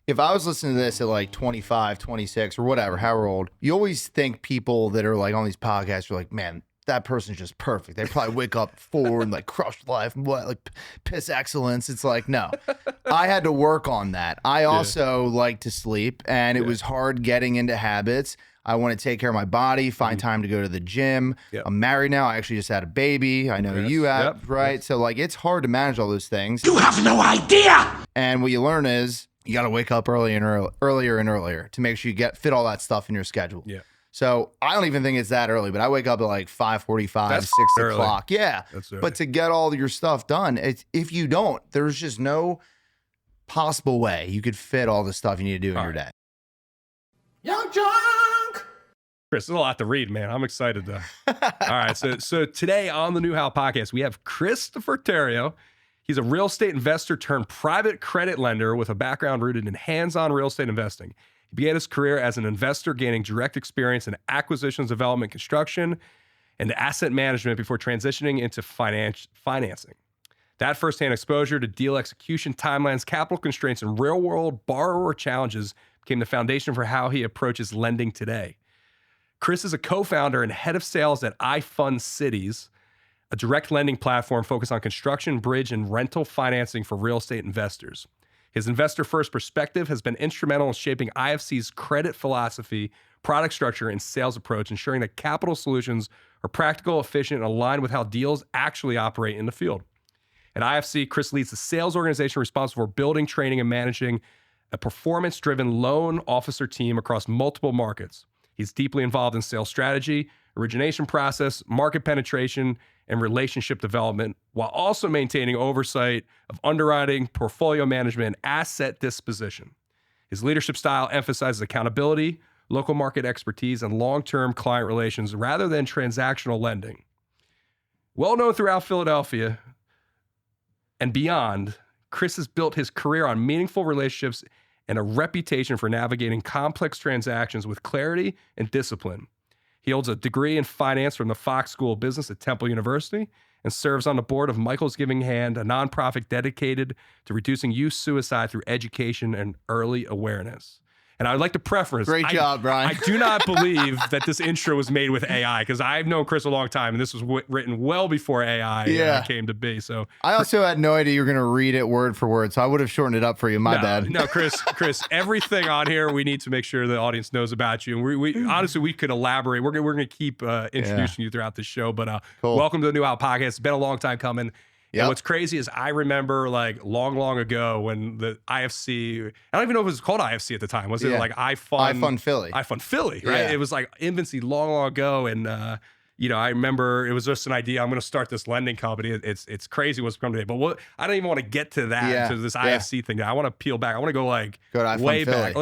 if I was listening to this at like 25, 26 or whatever, however old, you always think people that are like on these podcasts are like, man, that person's just perfect. They probably wake up at 4 and like crush life and what, like piss excellence. It's like, no, I had to work on that. I also like to sleep, and it was hard getting into habits. I want to take care of my body, find time to go to the gym. I'm married now. I actually just had a baby. I know you have, right? So like, it's hard to manage all those things. You have no idea. And what you learn is you got to wake up earlier and earlier to make sure you fit all that stuff in your schedule. Yeah. So I don't even think it's that early, but I wake up at like 5:45, 6 o'clock. Yeah. But to get all your stuff done, if you don't, there's just no possible way you could fit all the stuff you need to do in your day. You're drunk. Chris, there's a lot to read, man. I'm excited though. All right. So today on the New How podcast, we have Christopher Tereo. He's a real estate investor turned private credit lender with a background rooted in hands-on real estate investing. He began his career as an investor, gaining direct experience in acquisitions, development, construction, and asset management before transitioning into financing. That firsthand exposure to deal execution, timelines, capital constraints, and real-world borrower challenges became the foundation for how he approaches lending today. Chris is a co-founder and head of sales at iFund Cities, a direct lending platform focused on construction, bridge, and rental financing for real estate investors. His investor-first perspective has been instrumental in shaping IFC's credit philosophy, product structure, and sales approach, ensuring that capital solutions are practical, efficient, and aligned with how deals actually operate in the field. At IFC, Chris leads the sales organization responsible for building, training, and managing a performance-driven loan officer team across multiple markets. He's deeply involved in sales strategy, origination process, market penetration, and relationship development, while also maintaining oversight of underwriting, portfolio management, and asset disposition. His leadership style emphasizes accountability, local market expertise, and long-term client relations rather than transactional lending. Well known throughout Philadelphia and beyond, Chris has built his career on meaningful relationships and a reputation for navigating complex transactions with clarity and discipline. He holds a degree in finance from the Fox School of Business at Temple University and serves on the board of Michael's Giving Hand, a nonprofit dedicated to reducing youth suicide through education and early awareness. And I would like to preface, Great job, Brian. I do not believe that this intro was made with AI, because I've known Chris a long time, and this was written well before AI came to be. So I also had no idea you were going to read it word for word, so I would have shortened it up for you. My bad. No, Chris, everything on here, we need to make sure the audience knows about you. And we honestly, we could elaborate. We're going to keep introducing you throughout the show, but cool. Welcome to the New Out Podcast. It's been a long time coming. Yep. And what's crazy is I remember like long ago when the IFC, I don't even know if it was called IFC at the time. Was it like iFund Philly? iFund Philly, right? Yeah. It was like infancy long ago. And, I remember it was just an idea. I'm going to start this lending company. It's crazy what's come today. But I don't even want to get to that, to this IFC thing. I want to peel back. I want to go to way iFund Philly. back.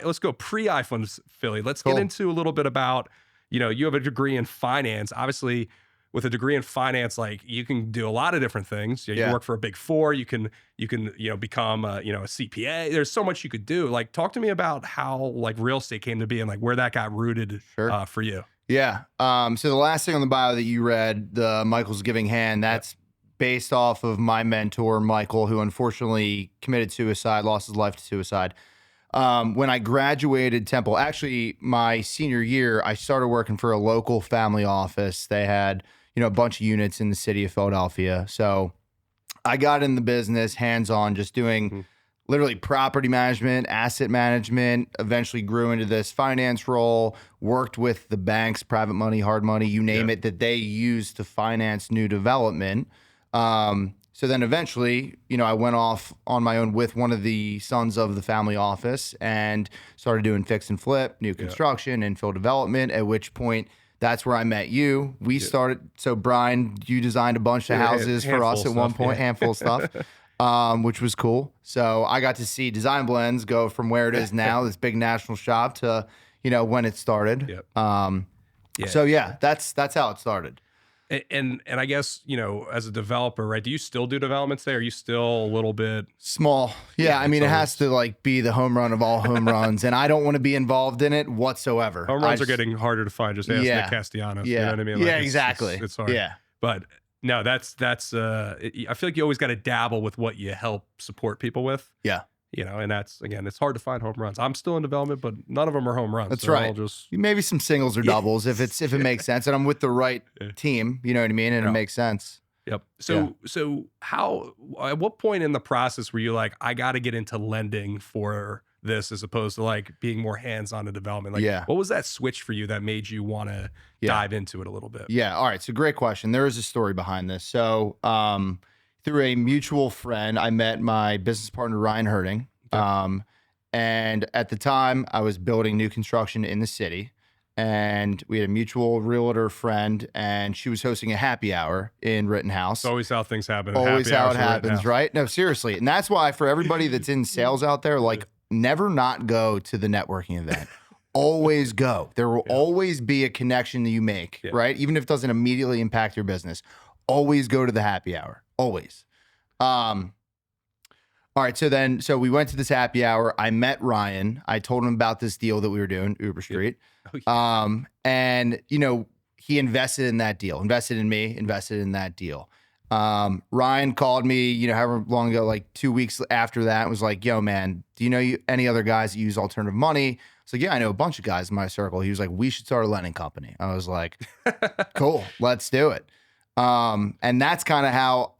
Let's go pre-iFund Philly. Let's get into a little bit about, you have a degree in finance. Obviously, with a degree in finance, like you can do a lot of different things. You can work for a big four. You can become a CPA. There's so much you could do. Like, talk to me about how like real estate came to be and like where that got rooted for you. Yeah. So the last thing on the bio that you read, the Michael's Giving Hand, that's based off of my mentor, Michael, who unfortunately committed suicide, lost his life to suicide. When I graduated Temple, actually my senior year, I started working for a local family office. They had, a bunch of units in the city of Philadelphia. So I got in the business hands-on, just doing literally property management, asset management, eventually grew into this finance role, worked with the banks, private money, hard money, you name it, that they use to finance new development. So then eventually, I went off on my own with one of the sons of the family office and started doing fix and flip, new construction, infill development, at which point that's where I met you. We started, so Brian, you designed a bunch of houses for us at one point, handful of stuff, which was cool. So I got to see Design Blends go from where it is now, this big national shop, to, when it started. So that's how it started. And I guess, as a developer, right? Do you still do developments there? Are you still a little bit small? Yeah, I mean, it has to like be the home run of all home runs, and I don't want to be involved in it whatsoever. Home runs are getting harder to find. Just ask Nick Castellanos. Yeah. You know what I mean? Like, exactly. It's hard. Yeah. But no, that's I feel like you always got to dabble with what you help support people with. Yeah. And that's, again, it's hard to find home runs. I'm still in development, but none of them are home runs. That's They're right. all just, Maybe some singles or doubles if it makes sense, and I'm with the right team. You know what I mean, and Yeah. it makes sense. yep. So at what point in the process were you like, I got to get into lending for this as opposed to like being more hands-on in development? Like, Yeah. what was that switch for you that made you want to dive into it a little bit? Yeah. All right. So great question. There is a story behind this. So through a mutual friend, I met my business partner, Ryan Herding. And at the time I was building new construction in the city, and we had a mutual realtor friend, and she was hosting a happy hour in Rittenhouse. It's always how things happen. Always Happy how hours it are written happens, out. right? No, seriously. And that's why for everybody that's in sales out there, like never not go to the networking event. Always go. There will always be a connection that you make, right? Even if it doesn't immediately impact your business. Always go to the happy hour. Always. All right. So we went to this happy hour. I met Ryan. I told him about this deal that we were doing, Uber Street. And he invested in that deal, invested in me, invested in that deal. Ryan called me, however long ago, like 2 weeks after that, and was like, yo, man, do you know any other guys that use alternative money? I was like, yeah, I know a bunch of guys in my circle. He was like, we should start a lending company. I was like, cool, let's do it. And that's kind of how,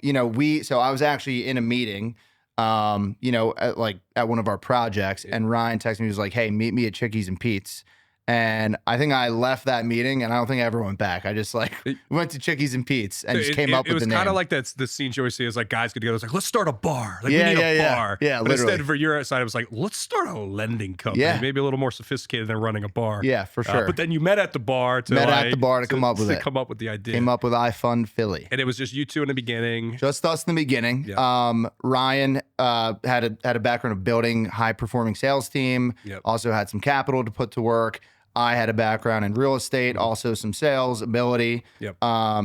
so I was actually in a meeting, at one of our projects, and Ryan texted me, he was like, hey, meet me at Chickies and Pete's. And I think I left that meeting, and I don't think I ever went back. I just went to Chickies and Pete's and just came up with the name. It was kind of like that's the scene you always see is like guys get together. It's like, let's start a bar. Like we need a bar. Yeah, but literally. instead for your side, it was like, let's start a lending company. Yeah. Maybe a little more sophisticated than running a bar. Yeah, for sure. But then you met at the bar to come up with it. Come up with the idea. Came up with I Fund Philly. And it was just you two in the beginning. Just us in the beginning. Yeah. Ryan had a background of building high performing sales team. Yep. Also had some capital to put to work. I had a background in real estate, also some sales ability. Yep.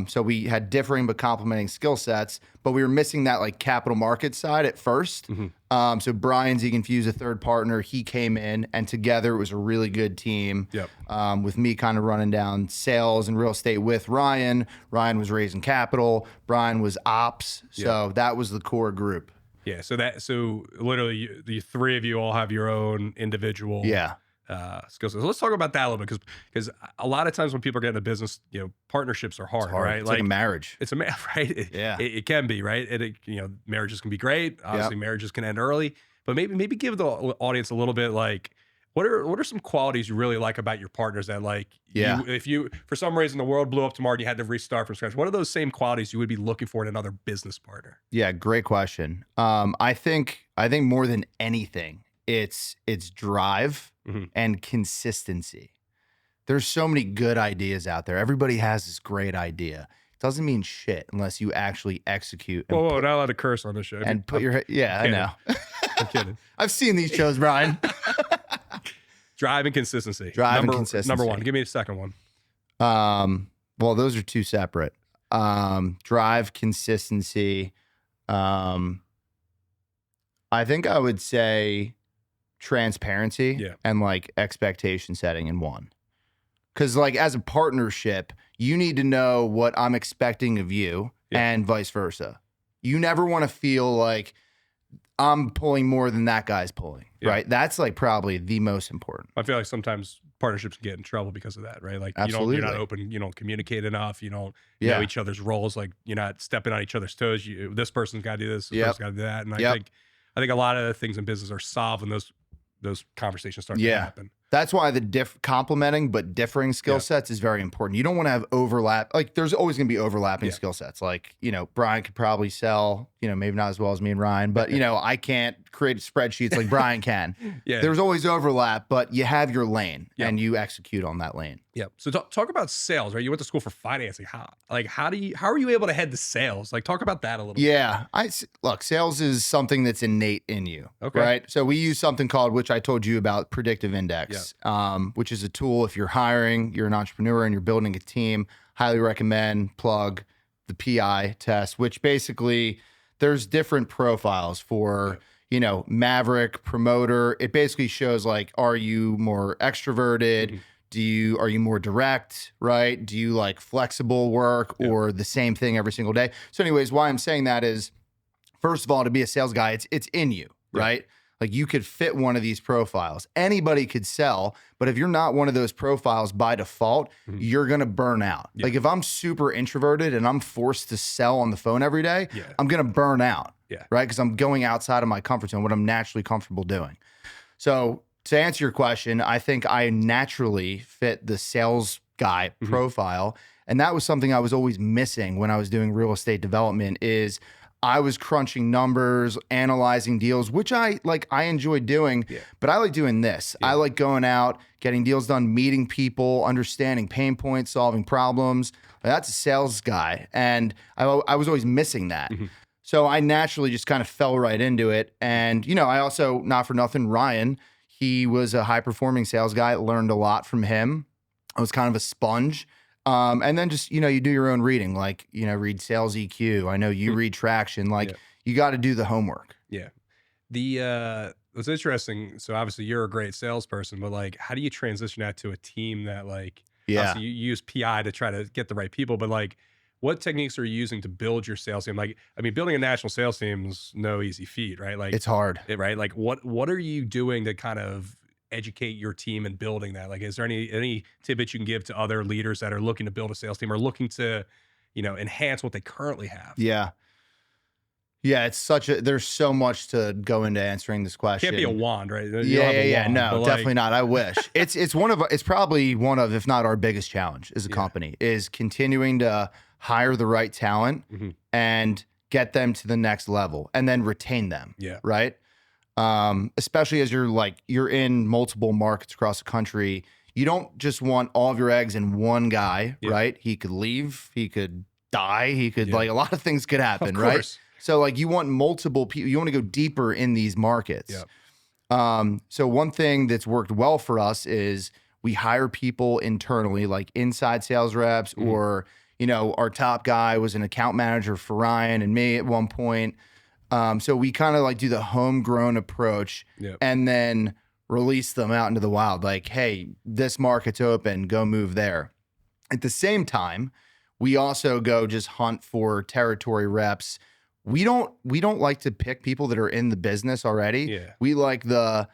So we had differing but complementing skill sets, but we were missing that like capital market side at first. So Brian Ziegenfuse, a third partner, he came in, and together it was a really good team. Yep. With me kind of running down sales and real estate with Ryan. Ryan was raising capital. Brian was ops. So that was the core group. Yeah. So literally the three of you all have your own individual skills. So let's talk about that a little bit, because a lot of times when people get into business, partnerships are hard, right? It's like a marriage. It's a marriage, right? It can be, right? Marriages can be great. Obviously, marriages can end early, but maybe give the audience a little bit like, what are some qualities you really like about your partners that if you for some reason the world blew up tomorrow and you had to restart from scratch, what are those same qualities you would be looking for in another business partner? Yeah, great question. I think more than anything, it's drive and consistency. There's so many good ideas out there. Everybody has this great idea. It doesn't mean shit unless you actually execute. Whoa, not allowed to curse on this show. And put your I know. I'm kidding. I've seen these shows, Brian. Drive and consistency. Consistency. Number one. Give me the second one. Well, those are two separate. Drive, consistency. I think I would say transparency and like expectation setting in one. Because like as a partnership, you need to know what I'm expecting of you and vice versa. You never want to feel like I'm pulling more than that guy's pulling, right? That's like probably the most important. I feel like sometimes partnerships get in trouble because of that, right? Like you're not open, you don't communicate enough, you don't know each other's roles, like you're not stepping on each other's toes. This person's got to do this, this person's got to do that. And I think a lot of the things in business are solved when those conversations start to happen. That's why the complementing but differing skill sets is very important. You don't want to have overlap. Like there's always going to be overlapping skill sets. Like, Brian could probably sell, maybe not as well as me and Ryan, but I can't create spreadsheets like Brian can. There's always overlap, but you have your lane and you execute on that lane. Yep. So talk about sales, right? You went to school for financing. How are you able to head to sales? Like talk about that a little bit. Yeah. Look, sales is something that's innate in you. Okay. Right. So we use something called, which I told you about, predictive index, which is a tool if you're hiring, you're an entrepreneur and you're building a team, highly recommend, plug the PI test, which basically there's different profiles for, maverick, promoter. It basically shows like, are you more extroverted? Are you more direct, right? Do you like flexible work or the same thing every single day? So anyways, why I'm saying that is, first of all, to be a sales guy, it's in you, right? Like you could fit one of these profiles. Anybody could sell, but if you're not one of those profiles by default, you're going to burn out. Yeah. Like if I'm super introverted and I'm forced to sell on the phone every day, Yeah. I'm going to burn out. Yeah. Right? Because I'm going outside of my comfort zone, what I'm naturally comfortable doing. So to answer your question, I think I naturally fit the sales guy profile. And that was something I was always missing when I was doing real estate development is I was crunching numbers, analyzing deals, which I enjoy doing, but I like doing this. I like going out, getting deals done, meeting people, understanding pain points, solving problems. That's a sales guy. And I was always missing that. So I naturally just kind of fell right into it. And, I also, not for nothing, Ryan, he was a high performing sales guy, learned a lot from him. I was kind of a sponge. And then just, you do your own reading, like, read sales EQ. I know you read traction, like you got to do the homework. Yeah. What's interesting. So obviously you're a great salesperson, but like, how do you transition that to a team that like, obviously you use PI to try to get the right people, but like, what techniques are you using to build your sales team? Like, I mean, building a national sales team is no easy feat, right? Like it's hard, right? Like what are you doing to kind of educate your team and building that? Like, is there any tidbits you can give to other leaders that are looking to build a sales team or looking to, enhance what they currently have? Yeah. Yeah. There's so much to go into answering this question. Can't be a wand, right? Yeah. No, definitely not. I wish. It's probably one of, if not our biggest challenge as a company is continuing to hire the right talent and get them to the next level and then retain them. Yeah. Right. Especially as you're in multiple markets across the country. You don't just want all of your eggs in one guy, right? He could leave, he could die, he could a lot of things could happen, right? So you want multiple people, you want to go deeper in these markets. So one thing that's worked well for us is we hire people internally, like inside sales reps, or our top guy was an account manager for Ryan and me at one point. So we kind of do the homegrown approach and then release them out into the wild. Like, hey, this market's open, go move there. At the same time, we also go just hunt for territory reps. We don't like to pick people that are in the business already. Yeah. We like the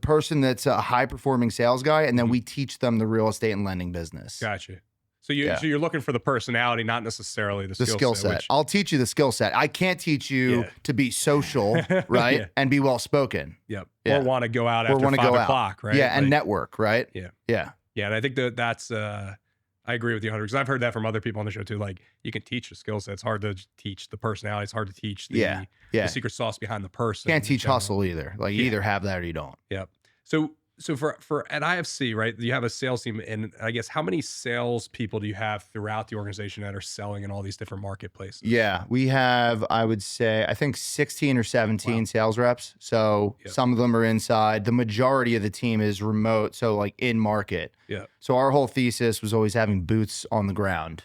person that's a high performing sales guy, and then we teach them the real estate and lending business. Gotcha. So you're looking for the personality, not necessarily the skill set. I'll teach you the skill set. I can't teach you to be social, right? And be well spoken. Yep. Or want to go out after 5 o'clock, right? Yeah, and network, right? Yeah. Yeah. Yeah. And I think that's I agree with you 100 because I've heard that from other people on the show too. Like you can teach the skill set. It's hard to teach the personality. It's hard to teach the secret sauce behind the person. Can't teach hustle either. Like you either have that or you don't. Yep. So for at IFC, right, you have a sales team, and I guess how many sales people do you have throughout the organization that are selling in all these different marketplaces? Yeah, we have, I would say, I think 16 or 17 sales reps. So some of them are inside. The majority of the team is remote, so in market. Yeah. So our whole thesis was always having boots on the ground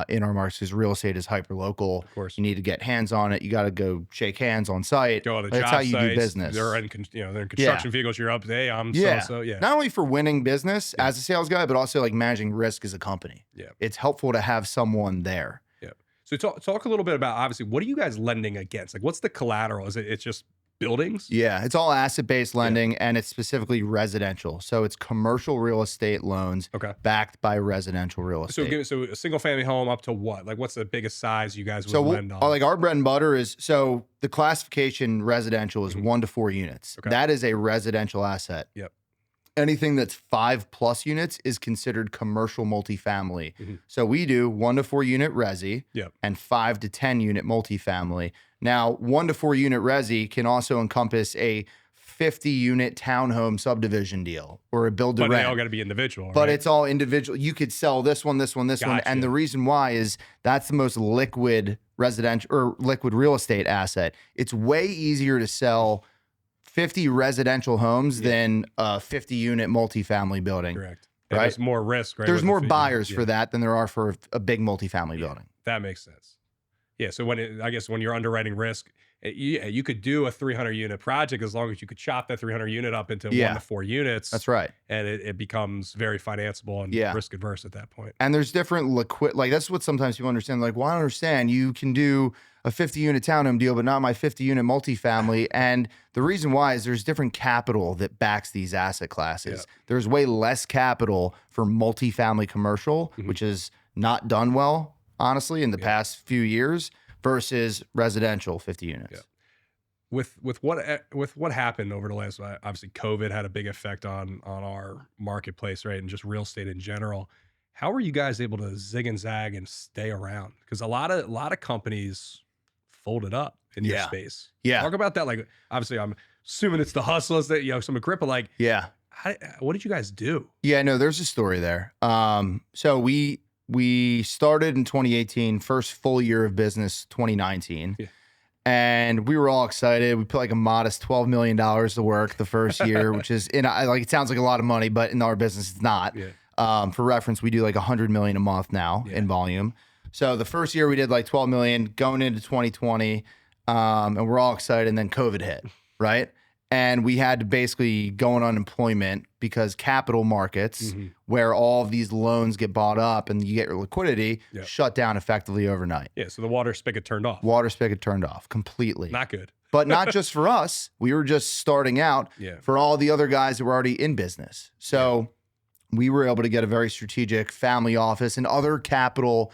in our markets because real estate is hyper local. Of course. You need to get hands on it. You got to go shake hands on site. Go to the That's job how you sites. do business. They're in construction vehicles. You're up. Hey, I'm so. Not only for winning business as a sales guy, but also managing risk as a company. Yeah. It's helpful to have someone there. Yeah. So talk a little bit about, obviously, what are you guys lending against? Like, what's the collateral? It's just buildings? Yeah, it's all asset-based lending, and it's specifically residential. So it's commercial real estate loans backed by residential real estate. So a single-family home up to what? Like, what's the biggest size you guys would lend on? Our bread and butter is, so the classification residential is 1 to 4 units. Okay. That is a residential asset. Yep. Anything that's 5+ units is considered commercial multifamily. So we do 1 to 4 unit resi and 5 to 10 unit multifamily. Now, 1 to 4 unit resi can also encompass a 50 unit townhome subdivision deal or a build to rent. But they all got to be individual. But it's all individual. You could sell this one, this one, this one. And the reason why is that's the most liquid residential or liquid real estate asset. It's way easier to sell 50 residential homes than a 50 unit multifamily building. Correct. Right? There's more risk, right? There's more buyers for that than there are for a big multifamily building. That makes sense. Yeah. So I guess when you're underwriting risk, you could do a 300 unit project as long as you could chop that 300 unit up into 1 to 4 units. That's right. And it becomes very financeable and risk adverse at that point. And there's different that's what sometimes people understand. Like, well, I don't understand. You can do a 50 unit townhome deal, but not my 50 unit multifamily. And the reason why is there's different capital that backs these asset classes. Yeah. There's way less capital for multifamily commercial, which has not done well, honestly, in the past few years versus residential 50 units. Yeah. With what happened over the last, obviously COVID had a big effect on our marketplace, right, and just real estate in general. How were you guys able to zig and zag and stay around? Because a lot of companies folded up in your space. Yeah. Talk about that. Like, obviously, I'm assuming it's the hustlers that some grip, but like, Yeah. what did you guys do? Yeah, no, there's a story there. So we started in 2018, first full year of business, 2019. Yeah. And we were all excited. We put like a modest $12 million to work the first year, which is like, it sounds like a lot of money, but in our business, it's not. Yeah. For reference, we do like 100 million a month now in volume. So the first year we did like 12 million going into 2020. And we're all excited. And then COVID hit, right? And we had to basically go on unemployment because capital markets, where all of these loans get bought up and you get your liquidity, shut down effectively overnight. Yeah. So the water spigot turned off. Water spigot turned off completely. Not good. But not just for us. We were just starting out for all the other guys that were already in business. So we were able to get a very strategic family office and other capital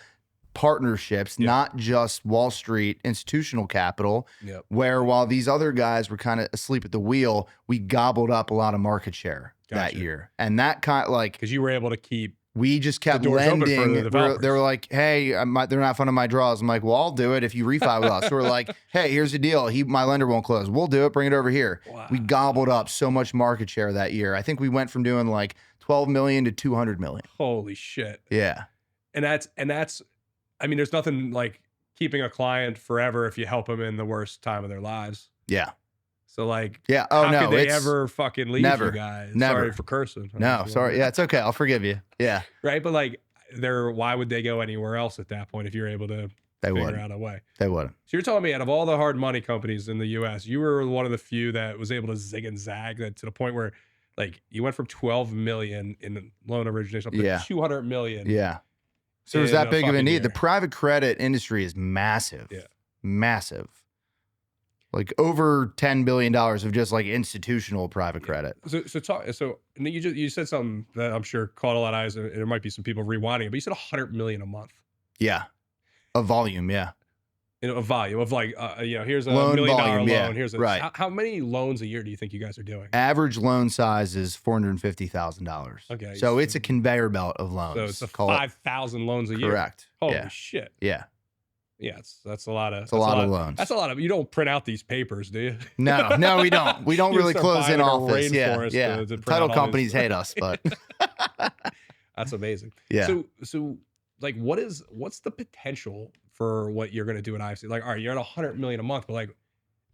partnerships, not just Wall Street institutional capital, where while these other guys were kind of asleep at the wheel, we gobbled up a lot of market share that year. And that kind of like, because you were able to keep, we just kept doors open for lending. the developers. They were like, hey, they're not funding my draws. I'm like, well, I'll do it if you refi with us. So we're like, hey, here's the deal. My lender won't close. We'll do it. Bring it over here. Wow. We gobbled up so much market share that year. I think we went from doing like 12 million to 200 million. Holy shit. Yeah. And that's, I mean, there's nothing like keeping a client forever if you help them in the worst time of their lives. Yeah. So like, yeah. Oh, how no. could they ever fucking leave never, you guys? Never. Sorry for cursing. No, sorry. Yeah, it's okay. I'll forgive you. Yeah. Right. But like, why would they go anywhere else at that point if you're able to figure out a way? They wouldn't. So you're telling me out of all the hard money companies in the US, you were one of the few that was able to zig and zag that to the point where like you went from 12 million in loan origination up to 200 million. Yeah. So there's that big of a need. year. The private credit industry is massive. Yeah. Massive. Like over $10 billion of just like institutional private credit. So you said something that I'm sure caught a lot of eyes, and there might be some people rewinding it, but you said 100 million a month. Yeah. A volume. Yeah. A volume of like, here's a Loan $1 million volume, loan. Here's a, right. How many loans a year do you think you guys are doing? Average loan size is $450,000. Okay. So it's a conveyor belt of loans. So it's 5,000 loans a year. Correct. Holy shit. Yeah. Yeah, that's a lot of. It's a lot of loans. That's a lot of. You don't print out these papers, do you? No, we don't. We don't You really start close in buying a office. Yeah, rainforest yeah. to print Title out all companies these- hate us, but That's amazing. yeah. So like, what's the potential for what you're going to do at IFC? Like, all right, you're at 100 million a month, but like,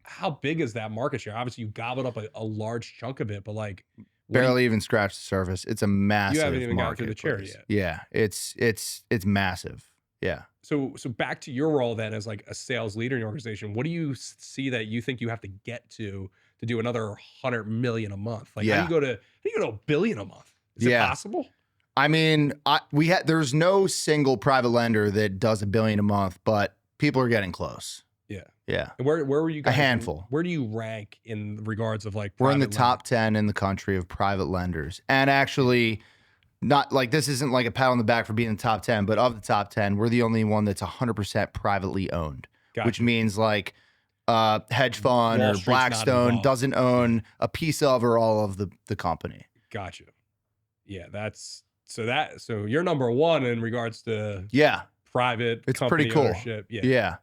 how big is that market share? Obviously, you gobbled up a large chunk of it, but like, barely even scratched the surface. It's a massive. You haven't even gotten to the cherry marketplace. yet. Yeah, it's massive. Yeah. So back to your role then as like a sales leader in your organization, what do you see that you think you have to get to do another 100 million a month? Like, how do you go to $1 billion a month? Is it possible? I mean, there's no single private lender that does $1 billion a month, but people are getting close. Yeah. Yeah. And where were you guys? A handful. Where do you rank in regards of like We're in the private top 10 in the country of private lenders. And actually, not like this isn't like a pat on the back for being in the top 10, but of the top 10, we're the only one that's 100% privately owned, which means like hedge fund Wall or Street's not Blackstone involved. doesn't own a piece of or all of the company. Gotcha. Yeah, so you're number one in regards to private It's company pretty cool. ownership. Yeah. Yeah.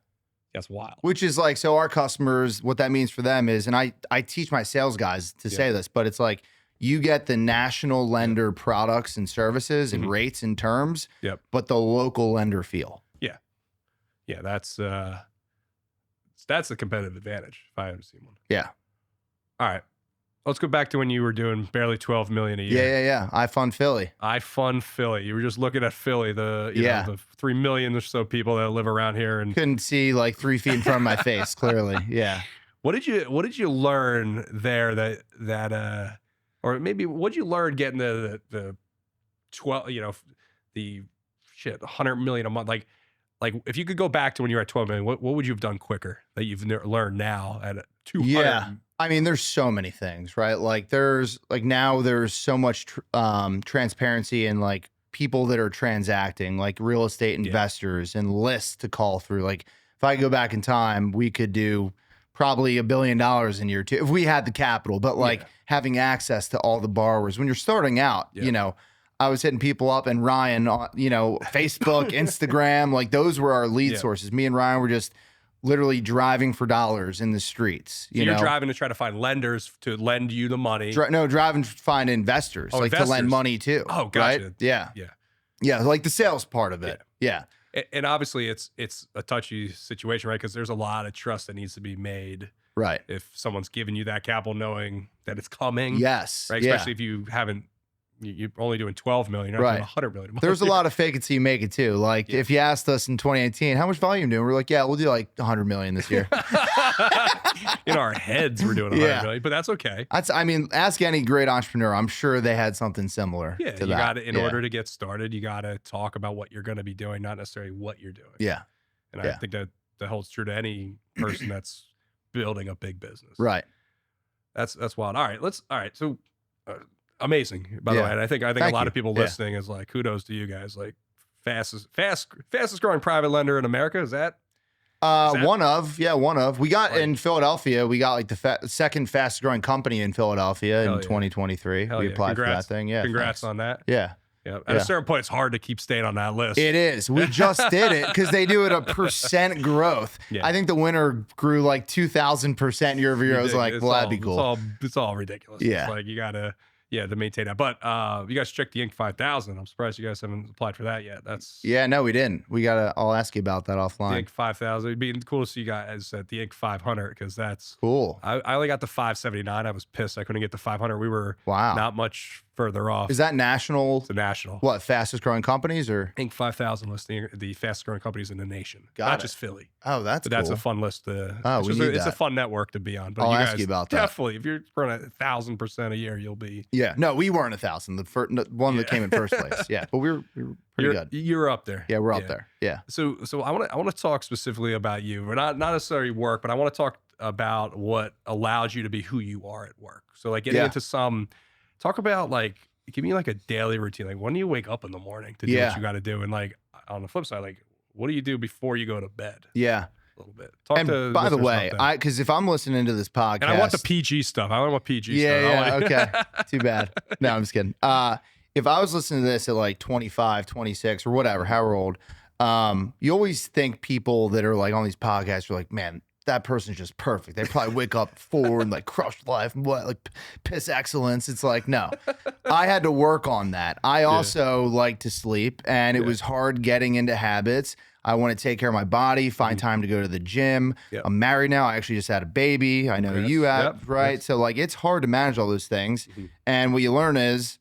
That's wild. Which is like, so our customers, what that means for them is, and I teach my sales guys to say this, but it's like, you get the national lender products and services and rates and terms, but the local lender feel. Yeah. Yeah, that's a competitive advantage if I ever seen one. Yeah. All right. Let's go back to when you were doing barely 12 million a year. Yeah. I fund Philly. I fund Philly. You were just looking at Philly, the 3 million or so people that live around here, and couldn't see like 3 feet in front of my face, clearly. Yeah. What did you learn there that or maybe what did you learn getting the 12, the 100 million a month? Like, like if you could go back to when you were at 12 million, what would you have done quicker that you've learned now at 200? Yeah. I mean, there's so many things, right? Like now there's so much transparency and like people that are transacting, like real estate investors and lists to call through. Like if I go back in time, we could do probably $1 billion in year 2 if we had the capital, but like having access to all the borrowers when you're starting out, you know, I was hitting people up and Ryan, you know, Facebook, Instagram, like those were our lead sources. Me and Ryan were just literally driving for dollars in the streets. You're driving to try to find lenders to lend you the money. Driving to find investors, to lend money too. Oh, gotcha. Right? Yeah, like the sales part of it. Yeah. And obviously it's a touchy situation, right? Because there's a lot of trust that needs to be made. Right. If someone's giving you that capital knowing that it's coming. Yes. Right. Especially if you haven't, you're only doing 12 million, you're not doing 100 million. There's a lot of fake it till you make it too. Like if you asked us in 2018, how much volume do we? We're like, yeah, we'll do like 100 million this year. In our heads, we're doing 100 million, but that's okay. I mean, ask any great entrepreneur. I'm sure they had something similar. Yeah, to you that. got to, in order to get started, you got to talk about what you're going to be doing, not necessarily what you're doing. Yeah. And I think that holds true to any person that's building a big business. Right. That's wild. All right. So amazing, by the way. And I think a lot of people listening is like, kudos to you guys. Like fastest growing private lender in America. Is that? One of. We got in Philadelphia, we got like the second fastest growing company in Philadelphia in 2023. We applied for that thing. Yeah. Congrats on that. Yeah. Yeah. At a certain point, it's hard to keep staying on that list. It is. We just did it because they do it a % growth. Yeah. I think the winner grew like 2,000% year over year. I was like, well, that'd be cool. It's all ridiculous. Yeah. It's like you got to, to maintain that. But you guys checked the Inc. 5000. I'm surprised you guys haven't applied for that yet. No, we didn't. I'll ask you about that offline. The Inc. 5000. It'd be cool to see you guys at the Inc. 500 because that's cool. I only got the 579. I was pissed I couldn't get the 500. We were not much further off. Is that national? It's a national. What, fastest growing companies or? Inc. 5000 listing the fastest growing companies in the nation. Not just Philly. Oh, that's cool. That's a fun list. It's a fun network to be on. But I'll ask you about that. Definitely. If you're growing 1,000% a year, you'll be. Yeah. No, we weren't 1,000. The one that came in first place. Yeah. But we were pretty good. You're up there. Yeah, we're up there. Yeah. So I want to talk specifically about you. We're not necessarily work, but I want to talk about what allowed you to be who you are at work. So like getting into talk about like, give me like a daily routine. Like when do you wake up in the morning to do what you got to do? And like on the flip side, like what do you do before you go to bed? Yeah. A little bit. And by the way, because if I'm listening to this podcast, and I want the PG stuff. I don't want PG stuff. Yeah. Okay. Too bad. No, I'm just kidding. If I was listening to this at like 25, 26 or whatever, however old, you always think people that are like on these podcasts are like, man, that person's just perfect. They probably wake up 4 and like crush life and like piss excellence. It's like, no, I had to work on that. I also like to sleep and it was hard getting into habits. I want to take care of my body, find time to go to the gym. Yep. I'm married now. I actually just had a baby. I know you have, right? Yep. So like, it's hard to manage all those things. And what you learn is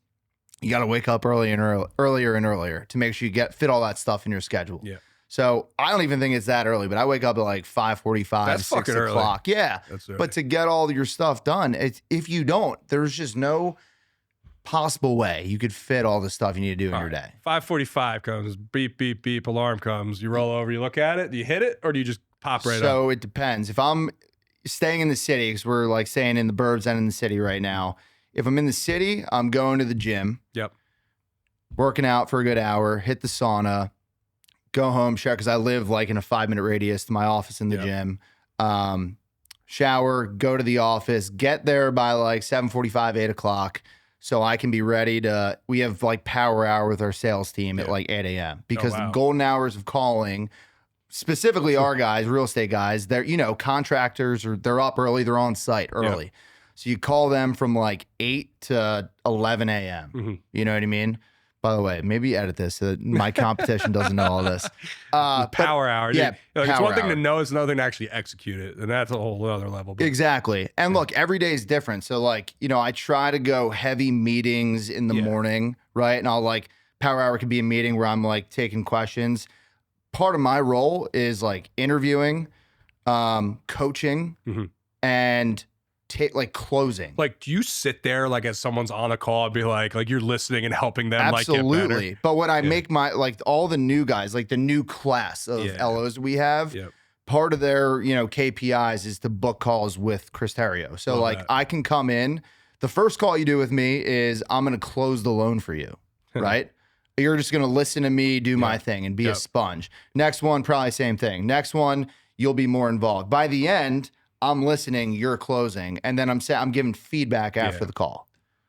you got to wake up earlier and earlier to make sure you fit all that stuff in your schedule. Yeah. So I don't even think it's that early, but I wake up at like 5:45, 6 o'clock. Yeah. But to get all your stuff done, if you don't, there's just no possible way you could fit all the stuff you need to do in your day. 5:45 comes, beep, beep, beep, alarm comes. You roll over, you look at it, do you hit it or do you just pop right up? So it depends. If I'm staying in the city, because we're like staying in the burbs and in the city right now. If I'm in the city, I'm going to the gym. Yep. Working out for a good hour, hit the sauna. Go home, shower, because I live like in a 5-minute radius to my office in the gym. Shower, go to the office, get there by like 7:45, 8 o'clock, so I can be ready to. We have like power hour with our sales team at like 8 a.m. because the golden hours of calling, specifically our guys, real estate guys, they're contractors or they're up early, they're on site early, so you call them from like 8 to 11 a.m. You know what I mean? By the way, maybe edit this so that my competition doesn't know all this. Power hour. Yeah. It's one thing to know, it's another thing to actually execute it. And that's a whole other level. But exactly. And look, every day is different. So like, I try to go heavy meetings in the morning, right? And I'll like, power hour could be a meeting where I'm like taking questions. Part of my role is like interviewing, coaching, and like closing. Like, do you sit there like as someone's on a call and be like you're listening and helping them Absolutely. like get better? But when I make my, like all the new guys, like the new class of LOs we have, part of their, KPIs is to book calls with Chris Tereo. So like I can come in, the first call you do with me is I'm going to close the loan for you, right? You're just going to listen to me do my thing and be a sponge. Next one, probably same thing. Next one, you'll be more involved. By the end, I'm listening, you're closing, and then I'm giving feedback after the call.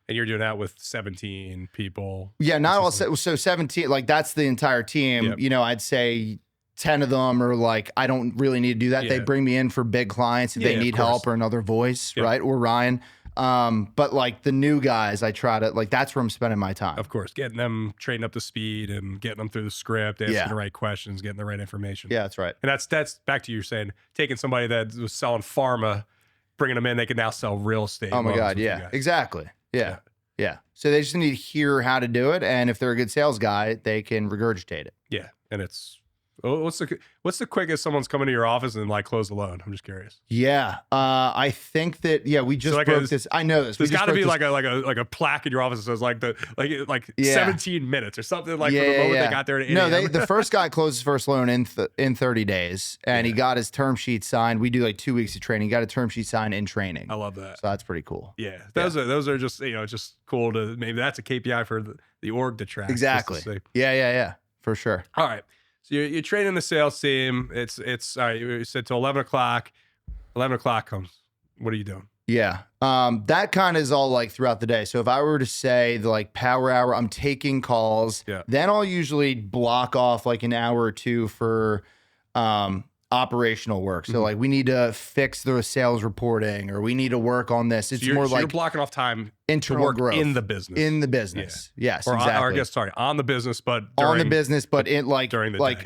And you're doing that with 17 people. Yeah, not all. So 17, like that's the entire team. I'd say 10 of them are like, I don't really need to do that. They bring me in for big clients if they need help or another voice, right? Or Ryan. But like the new guys, I try to, like, that's where I'm spending my time. Of course, getting them trained up to speed and getting them through the script, asking the right questions, getting the right information. Yeah, that's right. And that's back to you saying, taking somebody that was selling pharma, bringing them in, they can now sell real estate. Oh my God, yeah, exactly. Yeah. So they just need to hear how to do it, and if they're a good sales guy, they can regurgitate it. Yeah, and it's what's the quickest someone's coming to your office and like close the loan? I'm just curious. Yeah, I think that we just broke this. I know this. There's got to be like a plaque in your office that says like 17 minutes or something like from the moment they got there to 8 a.m. The first guy closed his first loan in 30 days, and he got his term sheet signed. We do like 2 weeks of training. He got a term sheet signed in training. I love that. So that's pretty cool. Yeah, those are just just cool to, maybe that's a KPI for the org to track. Exactly. Yeah, for sure. All right. So you're training the sales team. It's all right. You said till 11 o'clock. 11 o'clock comes. What are you doing? Yeah. That kind of is all like throughout the day. So if I were to say the like power hour, I'm taking calls. Yeah. Then I'll usually block off like an hour or two for operational work. So like we need to fix the sales reporting, or we need to work on this. It's more like you're blocking off time internal to work growth in the business. In the business. Yeah. Yes, or exactly. Or I guess, sorry, on the business, but on the business, but in like during the like day.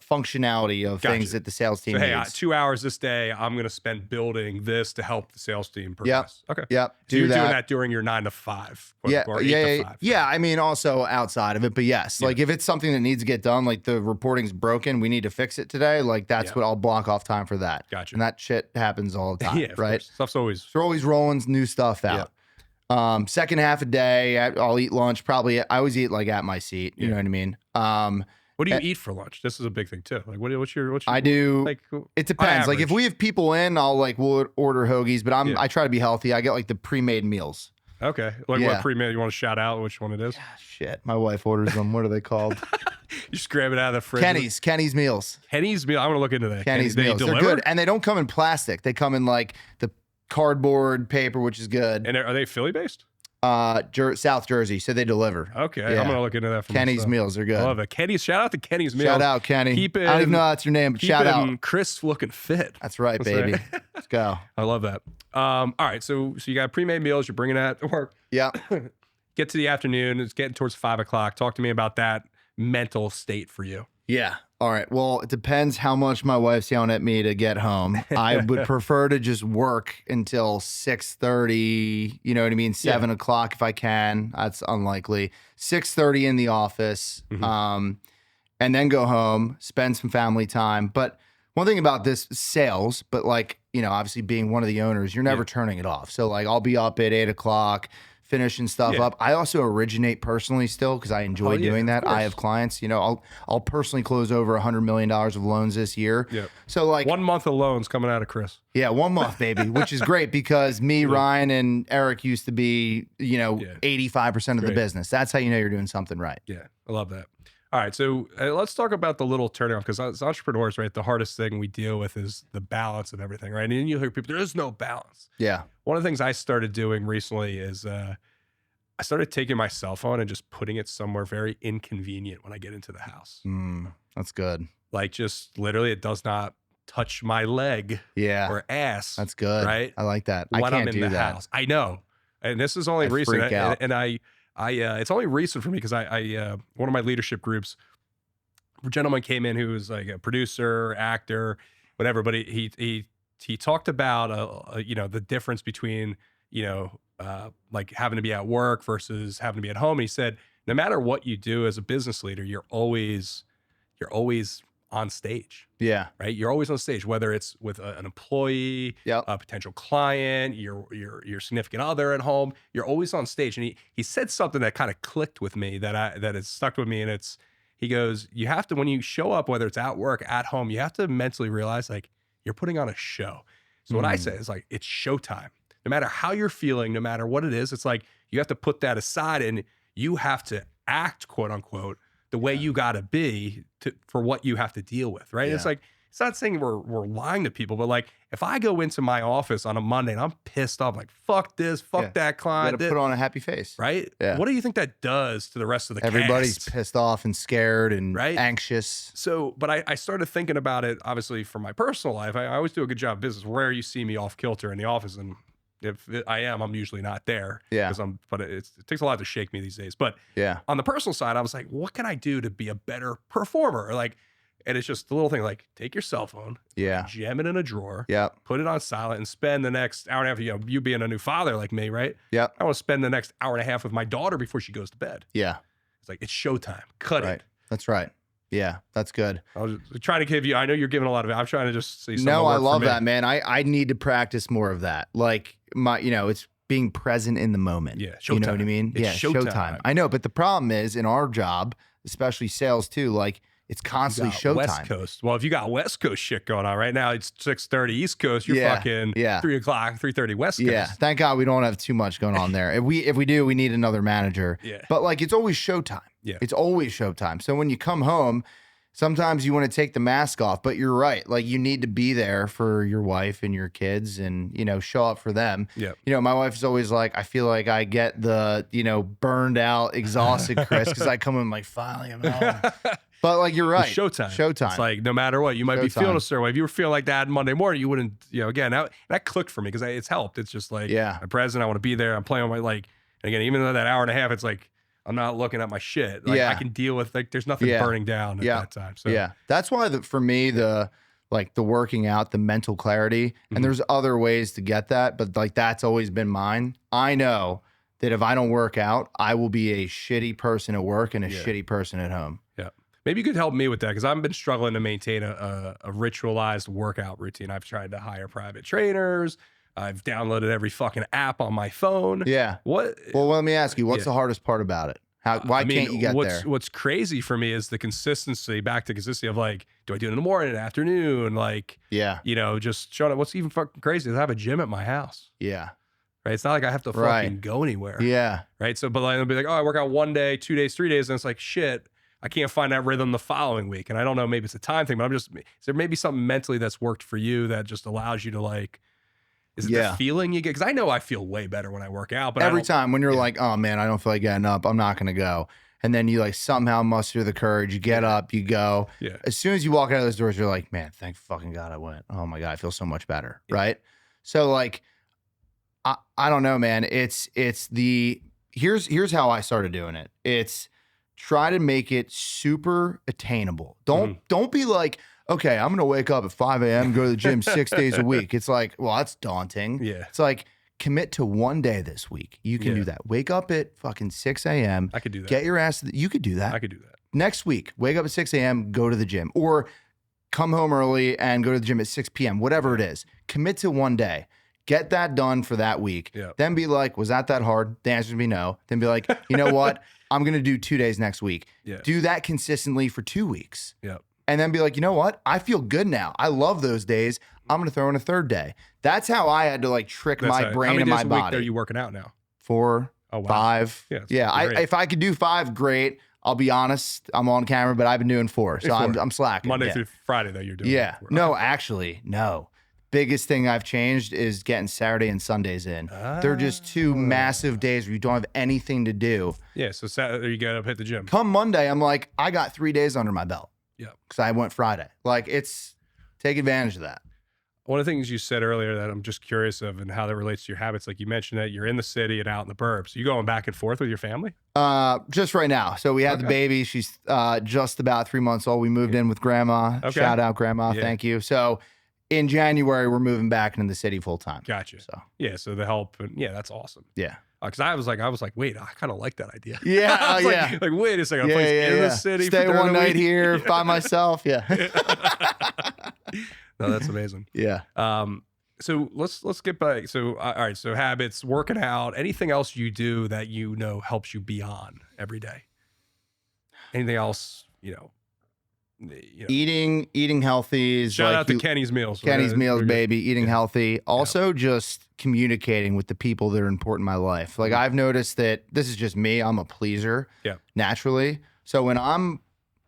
Functionality of things that the sales team so, hey, needs. 2 hours this day, I'm going to spend building this to help the sales team progress. Yep. Okay. Yep. So you're doing that during your 9 to 5. Or 8 to 5. Yeah. I mean, also outside of it, but yes, like if it's something that needs to get done, like the reporting's broken, we need to fix it today. Like that's what I'll block off time for that. Gotcha. And that shit happens all the time, right? Course. Stuff's always. So we're always rolling new stuff out. Second half a day, I'll eat lunch. Probably, I always eat like at my seat. You know what I mean? What do you eat for lunch? This is a big thing too. Like, what's your? I do. Like, it depends. Like, if we have people in, we'll order hoagies. But I try to be healthy. I get like the pre-made meals. Okay. Like what pre-made? You want to shout out which one it is? Shit, my wife orders them. What are they called? You just grab it out of the fridge. Kenny's meals. Kenny's meal. I'm gonna look into that. Kenny's meals. They're good, and they don't come in plastic. They come in like the cardboard paper, which is good. And are they Philly based? South Jersey, so they deliver. Okay, I'm gonna look into that. For Kenny's myself. meals are good. I love it. Kenny's. Shout out to Kenny's meals. Shout out Kenny. I don't even know that's your name, but shout out. Chris looking fit. That's right, baby. Let's go. I love that. All right, so you got pre-made meals. You're bringing that to work. Yeah. Get to the afternoon. It's getting towards 5 o'clock. Talk to me about that mental state for you. Yeah. All right. Well, it depends how much my wife's yelling at me to get home. I would prefer to just work until 6:30, you know what I mean? 7 o'clock if I can. That's unlikely. 6:30 in the office, and then go home, spend some family time. But one thing about this sales, but like, obviously being one of the owners, you're never turning it off. So like I'll be up at 8 o'clock, finishing stuff up. I also originate personally still because I enjoy doing that. I have clients, I'll personally close over $100 million of loans this year. Yeah. So like 1 month of loans coming out of Chris. Yeah, 1 month, baby, which is great because me, Ryan, and Eric used to be, 85% of the business. That's how you know you're doing something right. Yeah, I love that. All right, so let's talk about the little turnaround, because as entrepreneurs, right, the hardest thing we deal with is the balance of everything, right? And you hear people, there is no balance. Yeah. One of the things I started doing recently is I started taking my cell phone and just putting it somewhere very inconvenient when I get into the house. That's good. Like just literally, it does not touch my leg or ass. That's good. Right? I like that. When I can't I'm in do the that. house. I know. And this is only I recent. freak out. And I it's only recent for me because I one of my leadership groups, a gentleman came in who was like a producer, actor, whatever, but he talked about the difference between like having to be at work versus having to be at home. And he said, no matter what you do as a business leader, you're always on stage. Yeah. Right? You're always on stage, whether it's with an employee, Yep. a potential client, your significant other at home. You're always on stage. And he said something that kind of clicked with me that has stuck with me. And he goes, you have to, when you show up, whether it's at work, at home, you have to mentally realize like you're putting on a show. So what I say is like, it's showtime. No matter how you're feeling, no matter what it is, it's like you have to put that aside and you have to act, quote unquote, the way you got to be for what you have to deal with, right? Yeah. It's like, it's not saying we're lying to people, but like if I go into my office on a Monday and I'm pissed off, like fuck this, fuck that You client, gotta put on a happy face. right? Yeah. What do you think that does to the rest of the Everybody's cast? pissed off and scared and Right? anxious. So, but I started thinking about it, obviously, for my personal life. I always do a good job of business. Where you see me off kilter in the office, and if I am, I'm usually not there. Yeah. But it takes a lot to shake me these days. But Yeah. on the personal side, I was like, what can I do to be a better performer? Like, and it's just the little thing, like take your cell phone, Yeah. jam it in a drawer, Yep. put it on silent, and spend the next hour and a half. You being a new father like me, right? Yep. I want to spend the next hour and a half with my daughter before she goes to bed. Yeah. It's like it's showtime. Cut Right. it. That's right. Yeah. That's good. I was just trying to give you. I know you're giving a lot of it. I'm trying to just say something. No, that I worked for love me. that, man. I need to practice more of that. Like it's being present in the moment. Yeah, You know what I showtime. mean? It's Yeah. showtime. I know, but the problem is in our job, especially sales too, like it's constantly You got West showtime. Coast. Well, if you got West Coast shit going on right now, it's 6:30 East Coast. You're Yeah, fucking yeah. 3:00, 3:30 West Coast. Yeah. Thank God we don't have too much going on there. If we do, we need another manager. Yeah. But like it's always showtime. Yeah. It's always showtime. So when you come home, sometimes you want to take the mask off, but you're right. Like you need to be there for your wife and your kids and, show up for them. Yep. My wife's always like, I feel like I get the, burned out, exhausted Chris because I come in like, finally I'm home. But like you're right. It's showtime. Showtime. It's like no matter what, you might be feeling Showtime. a certain way. If you were feeling like that Monday morning, you wouldn't, again, that clicked for me because it's helped. It's just like, Yeah. I'm present. I want to be there. I'm playing with and again, even though that hour and a half, it's like, I'm not looking at my shit. Like Yeah. I can deal with, like, there's nothing Yeah. burning down at Yeah. that time. So Yeah. That's why for me, the working out, the mental clarity, and there's other ways to get that, but like that's always been mine. I know that if I don't work out, I will be a shitty person at work and a shitty person at home. yeah. Maybe you could help me with that because I've been struggling to maintain a ritualized workout routine. I've tried to hire private trainers. I've downloaded every fucking app on my phone. Yeah. What? Well, let me ask you, what's the hardest part about it? Why can't you get there? What's crazy for me is the consistency, back to consistency of like, do I do it in the morning, afternoon? Like, Yeah. Just showing up. What's even fucking crazy is I have a gym at my house, Yeah. right? It's not like I have to Right. fucking go anywhere, Yeah. right? So, but like, I'll be like, oh, I work out 1 day, 2 days, 3 days. And it's like, shit, I can't find that rhythm the following week. And I don't know, maybe it's a time thing, but is there maybe something mentally that's worked for you that just allows you to like, is it the feeling you get? Because I know I feel way better when I work out, but every time when you're like, oh man, I don't feel like getting up, I'm not going to go. And then you like somehow muster the courage, you get up, you go. Yeah. As soon as you walk out of those doors, you're like, man, thank fucking God I went. Oh my God, I feel so much better. Yeah. Right. So like, I don't know, man. Here's how I started doing it. It's try to make it super attainable. Don't be like, okay, I'm gonna wake up at 5 a.m., go to the gym 6 days a week. It's like, well, that's daunting. Yeah. It's like commit to 1 day this week. You can do that. Wake up at fucking 6 a.m. I could do that. Get your ass. You could do that. I could do that. Next week, wake up at 6 a.m., go to the gym, or come home early and go to the gym at 6 p.m. Whatever it is. Commit to 1 day. Get that done for that week. Yeah. Then be like, was that hard? The answer would be no. Then be like, you know what? I'm going to do 2 days next week. Yeah. Do that consistently for 2 weeks. Yeah. And then be like, you know what? I feel good now. I love those days. I'm going to throw in a third day. That's how I had to like trick my brain and my How many days a week body. are you working out now? 4, Oh, wow. 5. Yeah, it's Yeah. great. If I could do 5, great. I'll be honest. I'm on camera, but I've been doing 4. So 4. I'm slacking. Monday Yeah. through Friday, though, you're doing Yeah. it for. No, actually, no. Biggest thing I've changed is getting Saturday and Sundays in. They're just 2 massive days where you don't have anything to do. Yeah, so Saturday you get up, hit the gym. Come Monday, I'm like, I got 3 days under my belt. Yeah. Because I went Friday. Like, take advantage of that. One of the things you said earlier that I'm just curious of and how that relates to your habits, like you mentioned that you're in the city and out in the burbs. You going back and forth with your family? Just right now. So we had the baby. She's just about 3 months old. We moved in with grandma. Okay. Shout out grandma. Yeah. Thank you. So in January, we're moving back into the city full time. Gotcha. So Yeah, so the help, and yeah, that's awesome. yeah. Because I was like, wait, I kind of like that idea. Yeah, I was yeah. like, wait a second, a place in the city. Stay for one night week? here by myself. Yeah. No, that's amazing. Yeah. So let's get back. So all right, so habits, working out, anything else you do that you know helps you be on every day? Anything else, Eating healthy is shout like out to Kenny's Meals. Kenny's Meals, We're good. baby. Eating healthy. Also, just communicating with the people that are important in my life. Like I've noticed that this is just me. I'm a pleaser. Yeah. Naturally. So when I'm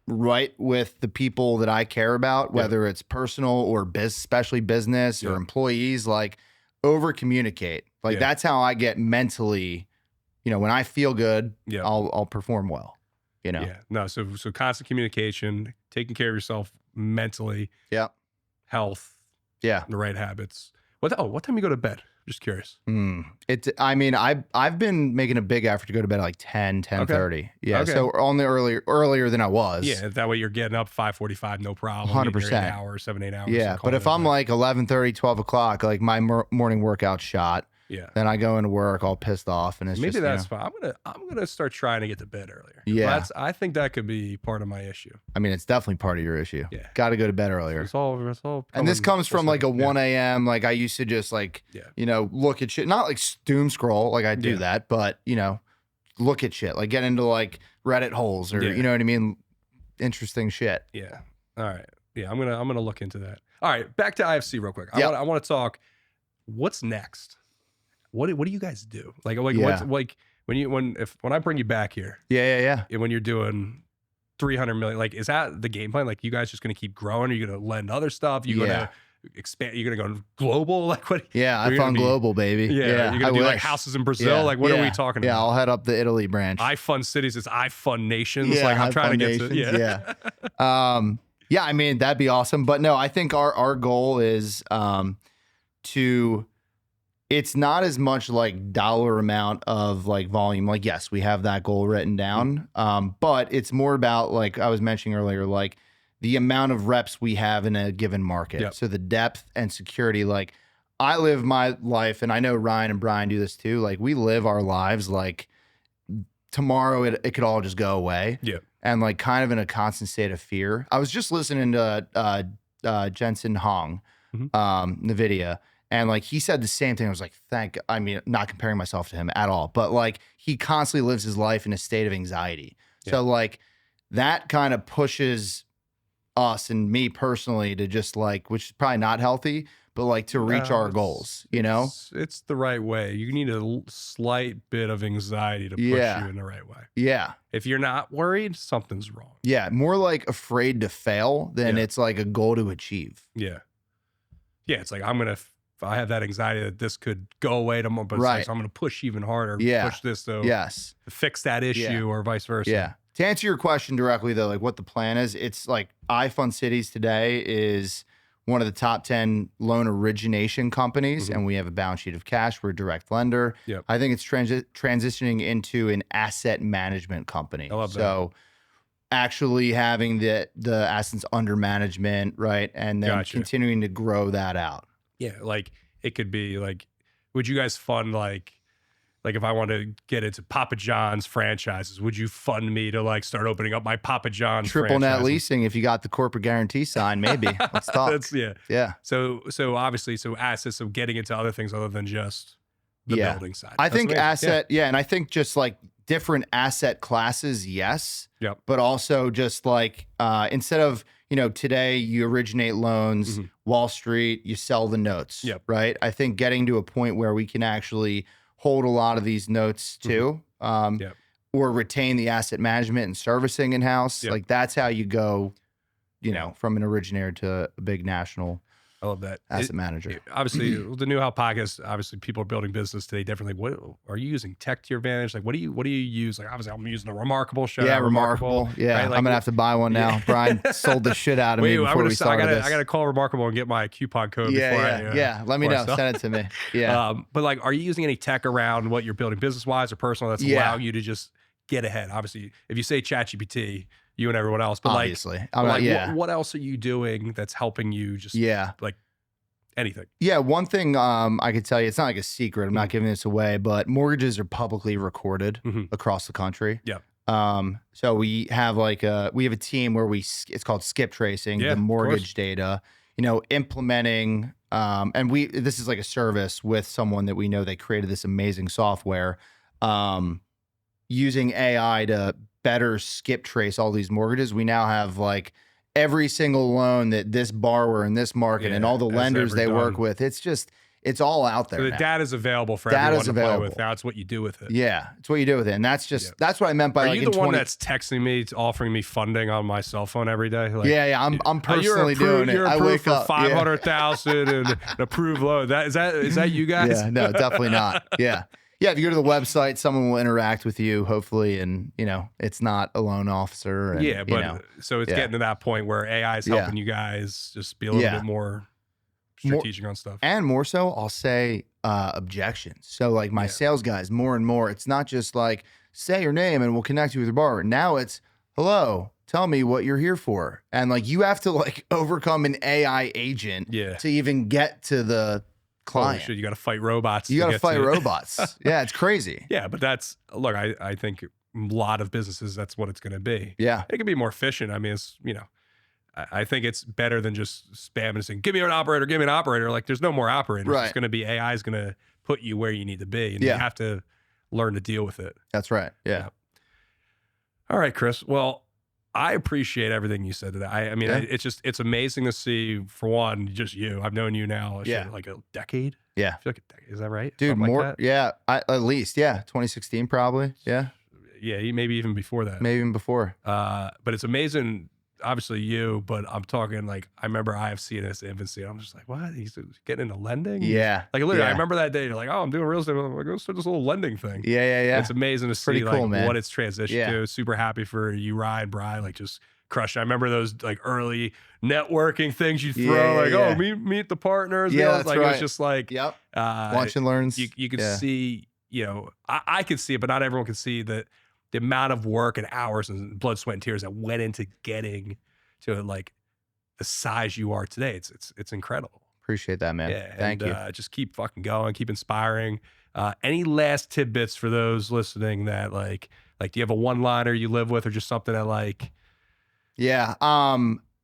right with the people that I care about, whether it's personal or especially business or employees, like over communicate. Like that's how I get mentally. When I feel good, I'll perform well. Yeah. No. So constant communication, taking care of yourself mentally. Yeah. Health. Yeah. The right habits. What time you go to bed? Just curious. I've been making a big effort to go to bed at like 10:30. Okay. Yeah. Okay. So only earlier than I was. Yeah. That way you're getting up 5:45, no problem. 100%. 8 hours, 7-8 hours. Yeah. But if I'm like 11:30, 12 o'clock, like my morning workout shot, then I go into work all pissed off, and it's maybe just, that's fine. I'm gonna start trying to get to bed earlier. Yeah. I think that could be part of my issue. I mean, it's definitely part of your issue. Yeah. Got to go to bed earlier. It's all. And this comes from like a 1 a.m. Like I used to just like, look at shit, not like doom scroll. Like I do that, but look at shit, like get into like Reddit holes or, you know what I mean? Interesting shit. Yeah. All right. Yeah. I'm going to look into that. All right. Back to IFC real quick. Yep. I want to talk, what's next? What do you guys do? Like what's like when I bring you back here? Yeah. And when you're doing 300 million, like, is that the game plan? Like you guys just going to keep growing? Are you going to lend other stuff? You going to expand? You're going to go global? Like what? Yeah. I fund global, baby. Yeah. You're going to do like houses in Brazil? Yeah. Like what are we talking about? Yeah. I'll head up the Italy branch. I fund cities. It's I fund nations. Yeah, like I'm trying to get nations, to, yeah. I mean, that'd be awesome. But no, I think our goal is it's not as much like dollar amount of like volume. Like, yes, we have that goal written down. But it's more about, like I was mentioning earlier, like the amount of reps we have in a given market. Yep. So the depth and security, like I live my life, and I know Ryan and Brian do this too. Like we live our lives like tomorrow it could all just go away. Yeah. And like kind of in a constant state of fear. I was just listening to Jensen Hong, NVIDIA. And like he said the same thing. I was like, not comparing myself to him at all, but like he constantly lives his life in a state of anxiety. Yeah. So like that kind of pushes us and me personally to just like, which is probably not healthy, but like to reach our goals, It's the right way. You need a slight bit of anxiety to push you in the right way. Yeah. If you're not worried, something's wrong. Yeah. More like afraid to fail than it's like a goal to achieve. Yeah. Yeah. It's like, I have that anxiety that this could go away tomorrow, but it's like, so I'm going to push even harder, push this to fix that issue or vice versa. Yeah. To answer your question directly though, like what the plan is, it's like iFund Cities today is one of the top 10 loan origination companies, and we have a balance sheet of cash. We're a direct lender. Yep. I think it's transitioning into an asset management company. I love that. So actually having the assets under management, right? And then continuing to grow that out. Yeah, like it could be like, would you guys fund like if I want to get into Papa John's franchises, would you fund me to like start opening up my Papa John's triple net franchises? leasing if you got the corporate guarantee signed? Maybe. Let's talk. Yeah. So obviously, assets of getting into other things other than just the building side. I think asset, and I think just like different asset classes, yes. Yep. But also just like instead of today you originate loans, Wall Street, you sell the notes. Yep. Right. I think getting to a point where we can actually hold a lot of these notes too, or retain the asset management and servicing in house. Like that's how you go, from an originator to a big national. I love that. Asset manager. Obviously, the New How podcast, obviously people are building business today differently. What are you using tech to your advantage? Like what do you use? Like obviously I'm using a Remarkable show. Yeah, Remarkable. Yeah. Right? Like, I'm gonna have to buy one now. Brian sold the shit out of me before we started this. I gotta call Remarkable and get my coupon code Let me know. Send it to me. Yeah. But like, are you using any tech around what you're building business wise or personal that's allowing you to just get ahead? Obviously, if you say ChatGPT, you and everyone else, but obviously, what else are you doing that's helping you just like anything. Yeah, one thing I could tell you, it's not like a secret. I'm not giving this away, but mortgages are publicly recorded across the country. Yeah. So we have a team where it's called skip tracing the mortgage data. Implementing and this is like a service with someone that we know they created this amazing software, using AI to better skip trace all these mortgages. We now have like every single loan that this borrower in this market and all the lenders they work with. It's all out there. So the data is available for everyone to play with. Now it's what you do with it. Yeah, it's what you do with it, and that's what I meant by. Are you the one that's texting me, offering me funding on my cell phone every day? Like, yeah, I'm personally doing it. You're I approved wake for up 500,000 and an approved loan. Is that you guys? Yeah, no, definitely not. Yeah. Yeah, if you go to the website, someone will interact with you, hopefully, and it's not a loan officer. And, so it's getting to that point where AI is helping you guys just be a little bit more strategic on stuff. And more so, I'll say objections. So like my sales guys, more and more, it's not just like, say your name and we'll connect you with your borrower. Now it's, hello, tell me what you're here for. And like you have to like overcome an AI agent to even get to the client. Holy shit, you got to fight robots. You got to fight robots. Yeah, it's crazy. Yeah, but look, I think a lot of businesses, that's what it's going to be. Yeah. It can be more efficient. I mean, it's, I think it's better than just spamming and saying, give me an operator, give me an operator. Like there's no more operators. Right. It's going to be, AI is going to put you where you need to be. And you have to learn to deal with it. That's right. Yeah. All right, Chris. Well, I appreciate everything you said today. I mean, it's amazing to see, for one, just you. I've known you now like a decade. Yeah. I feel like a decade. Is that right? Dude, something more. Like that? Yeah. At least. Yeah. 2016 probably. Yeah. Yeah. Maybe even before that. Maybe even before. But it's amazing. Obviously you, but I'm talking like, I remember IFC in its infancy. I'm just like, what? He's getting into lending? Yeah. Like literally, I remember that day. You're like, oh, I'm doing real estate. I'm like, go start this little lending thing. Yeah. It's amazing to see Pretty cool, man. what it's transitioned to. Super happy for you, Ryan, Bri, like just crushed. I remember those like early networking things you throw, oh, meet the partners. Yeah, that's like right. It was just like, lunch and learns. You could see, I could see it, but not everyone can see that the amount of work and hours and blood, sweat, and tears that went into getting to like the size you are today. It's incredible. Appreciate that, man. Yeah, Thank you. Just keep fucking going, keep inspiring. Any last tidbits for those listening that like, do you have a one-liner you live with, or just something that like? Yeah.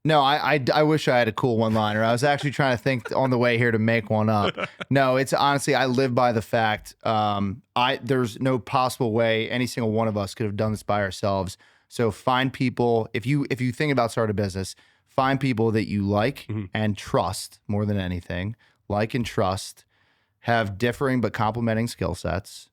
No, I wish I had a cool one-liner. I was actually trying to think on the way here to make one up. No, it's honestly, I live by the fact, there's no possible way any single one of us could have done this by ourselves. So find people, if you think about starting a business, find people that you like and trust more than anything, like and trust, have differing but complementing skill sets,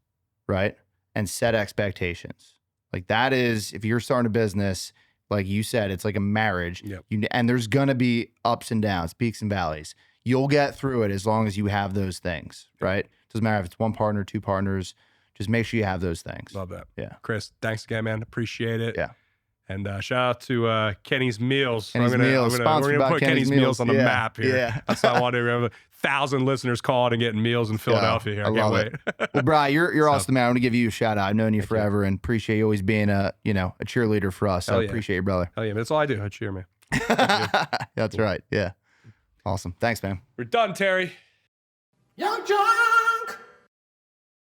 right? And set expectations. Like that is, if you're starting a business, like you said, it's like a marriage. And there's going to be ups and downs, peaks and valleys. You'll get through it as long as you have those things, right? Doesn't matter if it's one partner, two partners, just make sure you have those things. Love that. Yeah. Chris, thanks again, man. Appreciate it. Yeah. And shout out to Kenny's Meals. Kenny's Meals. We're going to put Kenny's Meals on the map here. Yeah. That's why I wanted to have 1,000 listeners calling and getting meals in Philadelphia here. I can't wait. Well, Bri, you're awesome, man. I want to give you a shout out. I've known you forever and appreciate you always being a cheerleader for us. So I appreciate you, brother. Oh yeah, that's all I do. I cheer, man. That's right. Yeah. Awesome. Thanks, man. We're done, Terry. Young John!